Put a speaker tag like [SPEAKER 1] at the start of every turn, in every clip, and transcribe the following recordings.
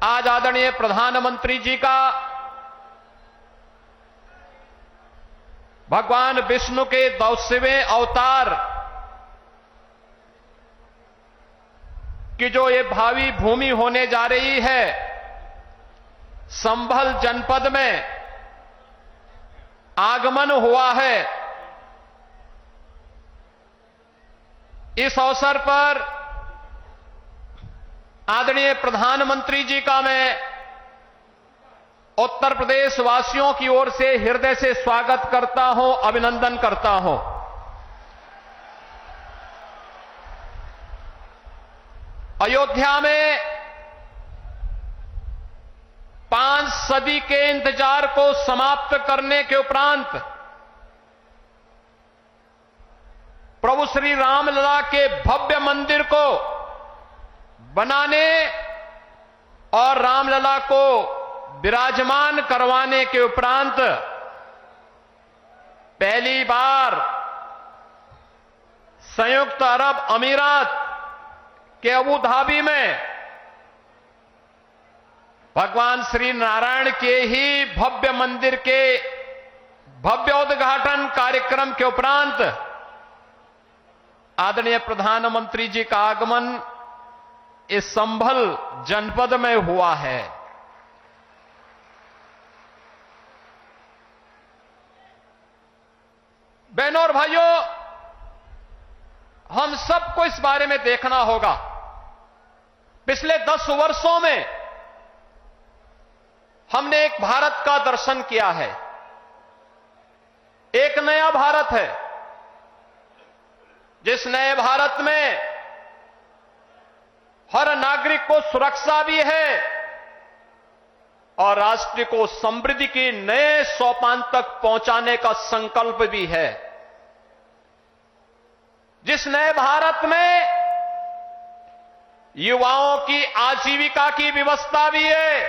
[SPEAKER 1] आज आदरणीय प्रधानमंत्री जी का भगवान विष्णु के 200वें अवतार की जो ये भावी भूमि होने जा रही है, संभल जनपद में आगमन हुआ है। इस अवसर पर आदरणीय प्रधानमंत्री जी का मैं उत्तर प्रदेश वासियों की ओर से हृदय से स्वागत करता हूं, अभिनंदन करता हूं। अयोध्या में 5 सदी के इंतजार को समाप्त करने के उपरांत प्रभु श्री रामलला के भव्य मंदिर को बनाने और रामलला को विराजमान करवाने के उपरांत पहली बार संयुक्त अरब अमीरात के अबू धाबी में भगवान श्री नारायण के ही भव्य मंदिर के भव्य उद्घाटन कार्यक्रम के उपरांत आदरणीय प्रधानमंत्री जी का आगमन इस संभल जनपद में हुआ है। बहनों और भाइयों, हम सबको इस बारे में देखना होगा। पिछले 10 वर्षों में हमने एक भारत का दर्शन किया है। एक नया भारत है, जिस नए भारत में हर नागरिक को सुरक्षा भी है और राष्ट्र को समृद्धि के नए सोपान तक पहुंचाने का संकल्प भी है। जिस नए भारत में युवाओं की आजीविका की व्यवस्था भी है,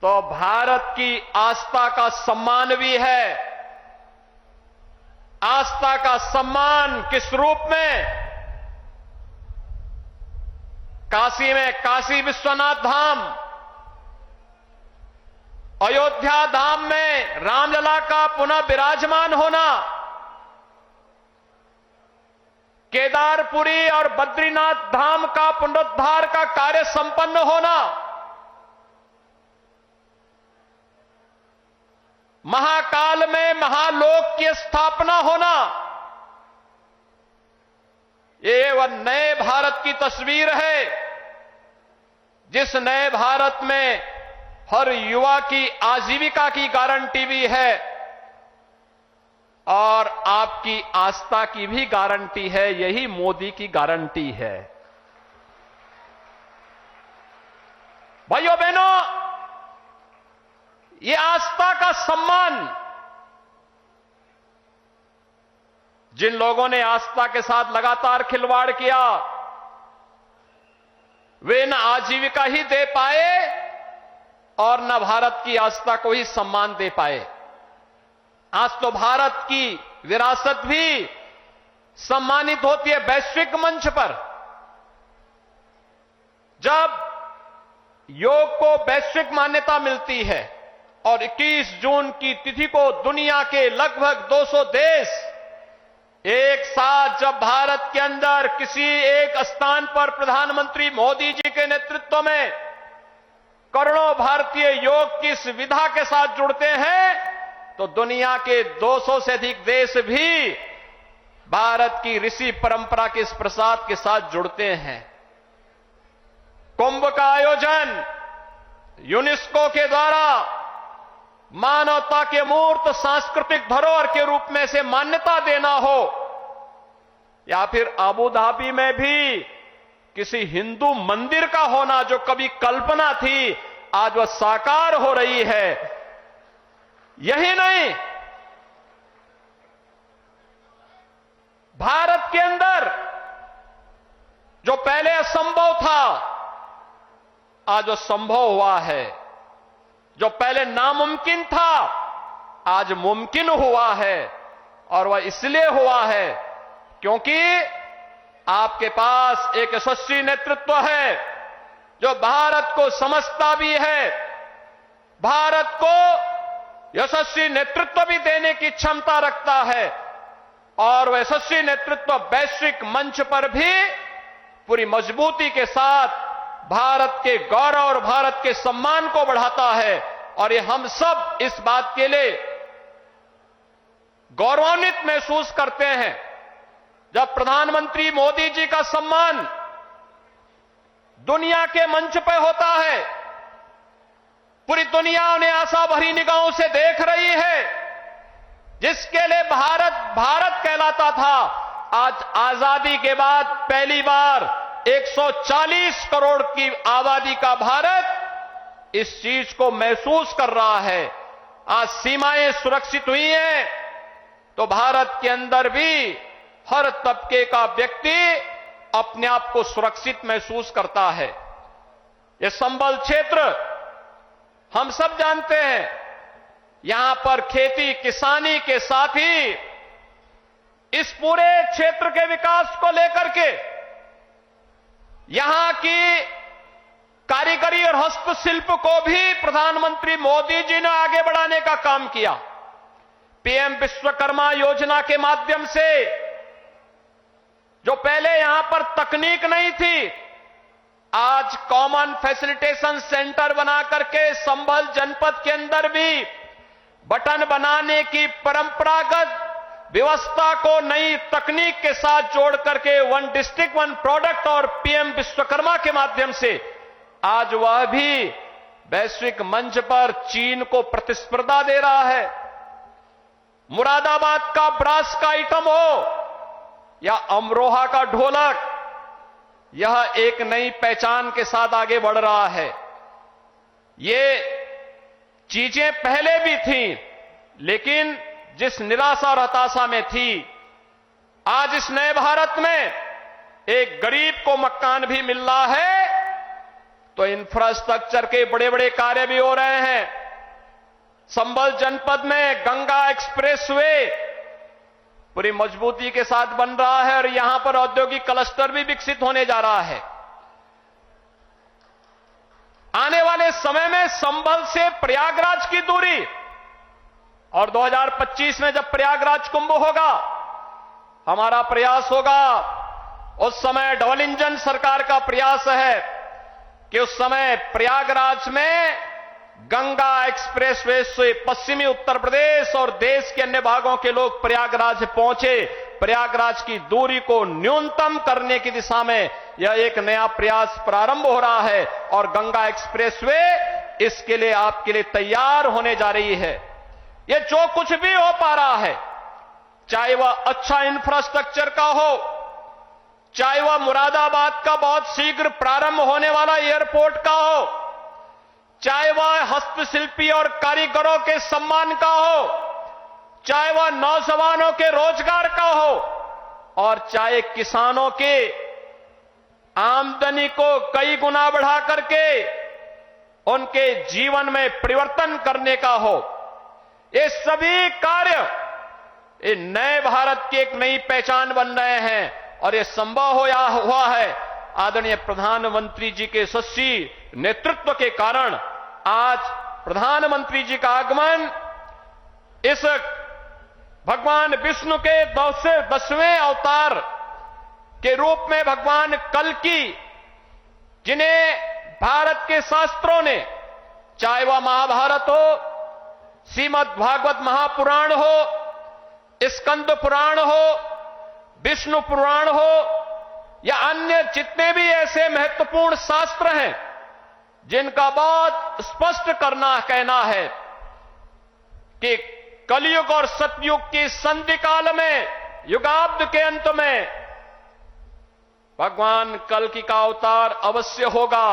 [SPEAKER 1] तो भारत की आस्था का सम्मान भी है। आस्था का सम्मान किस रूप में? काशी में काशी विश्वनाथ धाम, अयोध्या धाम में रामलला का पुनः विराजमान होना, केदारपुरी और बद्रीनाथ धाम का पुनरुद्धार का कार्य संपन्न होना, महाकाल में महालोक की स्थापना होना, ये वह नए भारत की तस्वीर है, जिस नए भारत में हर युवा की आजीविका की गारंटी भी है और आपकी आस्था की भी गारंटी है। यही मोदी की गारंटी है। भाइयों बहनों, ये आस्था का सम्मान जिन लोगों ने आस्था के साथ लगातार खिलवाड़ किया, वे न आजीविका ही दे पाए और न भारत की आस्था को ही सम्मान दे पाए। आज तो भारत की विरासत भी सम्मानित होती है वैश्विक मंच पर। जब योग को वैश्विक मान्यता मिलती है और 21 जून की तिथि को दुनिया के लगभग 200 देश एक साथ जब भारत के अंदर किसी एक स्थान पर प्रधानमंत्री मोदी जी के नेतृत्व में करोड़ों भारतीय योग की इस विधा के साथ जुड़ते हैं, तो दुनिया के 200 से अधिक देश भी भारत की ऋषि परंपरा के इस प्रसाद के साथ जुड़ते हैं। कुंभ का आयोजन यूनेस्को के द्वारा मानवता के मूर्त सांस्कृतिक धरोहर के रूप में से मान्यता देना हो, या फिर अबू धाबी में भी किसी हिंदू मंदिर का होना, जो कभी कल्पना थी आज वह साकार हो रही है। यही नहीं, भारत के अंदर जो पहले असंभव था आज वह संभव हुआ है। जो पहले नामुमकिन था आज मुमकिन हुआ है, और वह इसलिए हुआ है क्योंकि आपके पास एक यशस्वी नेतृत्व है, जो भारत को समझता भी है, भारत को यशस्वी नेतृत्व भी देने की क्षमता रखता है और वह यशस्वी नेतृत्व वैश्विक मंच पर भी पूरी मजबूती के साथ भारत के गौरव और भारत के सम्मान को बढ़ाता है। और ये हम सब इस बात के लिए गौरवान्वित महसूस करते हैं जब प्रधानमंत्री मोदी जी का सम्मान दुनिया के मंच पर होता है। पूरी दुनिया उन्हें आशा भरी निगाहों से देख रही है। जिसके लिए भारत भारत कहलाता था, आज आजादी के बाद पहली बार 140 करोड़ की आबादी का भारत इस चीज को महसूस कर रहा है। आज सीमाएं सुरक्षित हुई हैं तो भारत के अंदर भी हर तबके का व्यक्ति अपने आप को सुरक्षित महसूस करता है। यह संबल क्षेत्र हम सब जानते हैं, यहां पर खेती किसानी के साथ ही इस पूरे क्षेत्र के विकास को लेकर के यहां की कारीगरी और हस्तशिल्प को भी प्रधानमंत्री मोदी जी ने आगे बढ़ाने का काम किया। पीएम विश्वकर्मा योजना के माध्यम से जो पहले यहां पर तकनीक नहीं थी, आज कॉमन फैसिलिटेशन सेंटर बना करके संभल जनपद के अंदर भी बटन बनाने की परंपरागत व्यवस्था को नई तकनीक के साथ जोड़ करके वन डिस्ट्रिक्ट वन प्रोडक्ट और पीएम विश्वकर्मा के माध्यम से आज वह भी वैश्विक मंच पर चीन को प्रतिस्पर्धा दे रहा है। मुरादाबाद का ब्रास का आइटम हो या अमरोहा का ढोलक, यह एक नई पहचान के साथ आगे बढ़ रहा है। ये चीजें पहले भी थीं, लेकिन जिस निराशा और हताशा में थी, आज इस नए भारत में एक गरीब को मकान भी मिल रहा है तो इंफ्रास्ट्रक्चर के बड़े बड़े कार्य भी हो रहे हैं। संभल जनपद में गंगा एक्सप्रेसवे पूरी मजबूती के साथ बन रहा है और यहां पर औद्योगिक क्लस्टर भी विकसित होने जा रहा है। आने वाले समय में संभल से प्रयागराज की दूरी और 2025 में जब प्रयागराज कुंभ होगा, हमारा प्रयास होगा, उस समय डबल इंजन सरकार का प्रयास है कि उस समय प्रयागराज में गंगा एक्सप्रेसवे से पश्चिमी उत्तर प्रदेश और देश के अन्य भागों के लोग प्रयागराज पहुंचे। प्रयागराज की दूरी को न्यूनतम करने की दिशा में यह एक नया प्रयास प्रारंभ हो रहा है और गंगा एक्सप्रेसवे इसके लिए आपके लिए तैयार होने जा रही है। यह जो कुछ भी हो पा रहा है, चाहे वह अच्छा इंफ्रास्ट्रक्चर का हो, चाहे वह मुरादाबाद का बहुत शीघ्र प्रारंभ होने वाला एयरपोर्ट का हो, चाहे वह हस्तशिल्पी और कारीगरों के सम्मान का हो, चाहे वह नौजवानों के रोजगार का हो और चाहे किसानों के आमदनी को कई गुना बढ़ा करके उनके जीवन में परिवर्तन करने का हो। ये सभी कार्य ये नए भारत की एक नई पहचान बन रहे हैं और ये संभव हुआ है आदरणीय प्रधानमंत्री जी के यशस्वी नेतृत्व के कारण। आज प्रधानमंत्री जी का आगमन इस भगवान विष्णु के 10वें अवतार के रूप में भगवान कल्कि, जिन्हें भारत के शास्त्रों ने, चाहे वह महाभारत हो, श्रीमद् भागवत महापुराण हो, स्कंद पुराण हो, विष्णु पुराण हो या अन्य जितने भी ऐसे महत्वपूर्ण शास्त्र हैं जिनका बहुत स्पष्ट कहना है कि कलयुग और सतयुग की संधि काल में, युगाब्द के अंत में भगवान कल्कि का अवतार अवश्य होगा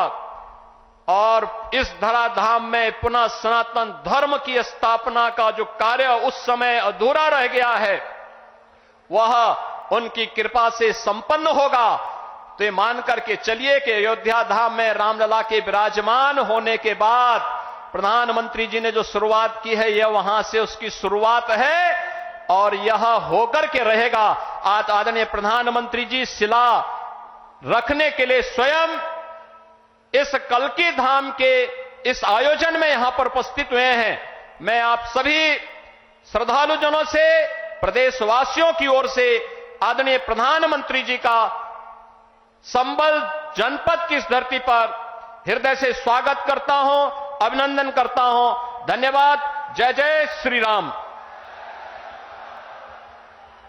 [SPEAKER 1] और इस धराधाम में पुनः सनातन धर्म की स्थापना का जो कार्य उस समय अधूरा रह गया है वह उनकी कृपा से संपन्न होगा। तो ये मान करके चलिए कि अयोध्या धाम में रामलला के विराजमान होने के बाद प्रधानमंत्री जी ने जो शुरुआत की है, यह वहां से उसकी शुरुआत है और यह होकर के रहेगा। आज आदरणीय प्रधानमंत्री जी शिला रखने के लिए स्वयं इस कल्की धाम के इस आयोजन में यहां पर उपस्थित हुए हैं, मैं आप सभी श्रद्धालुजनों से, प्रदेशवासियों की ओर से आदरणीय प्रधानमंत्री जी का संबल जनपद की इस धरती पर हृदय से स्वागत करता हूं, अभिनंदन करता हूं। धन्यवाद। जय जय श्री राम।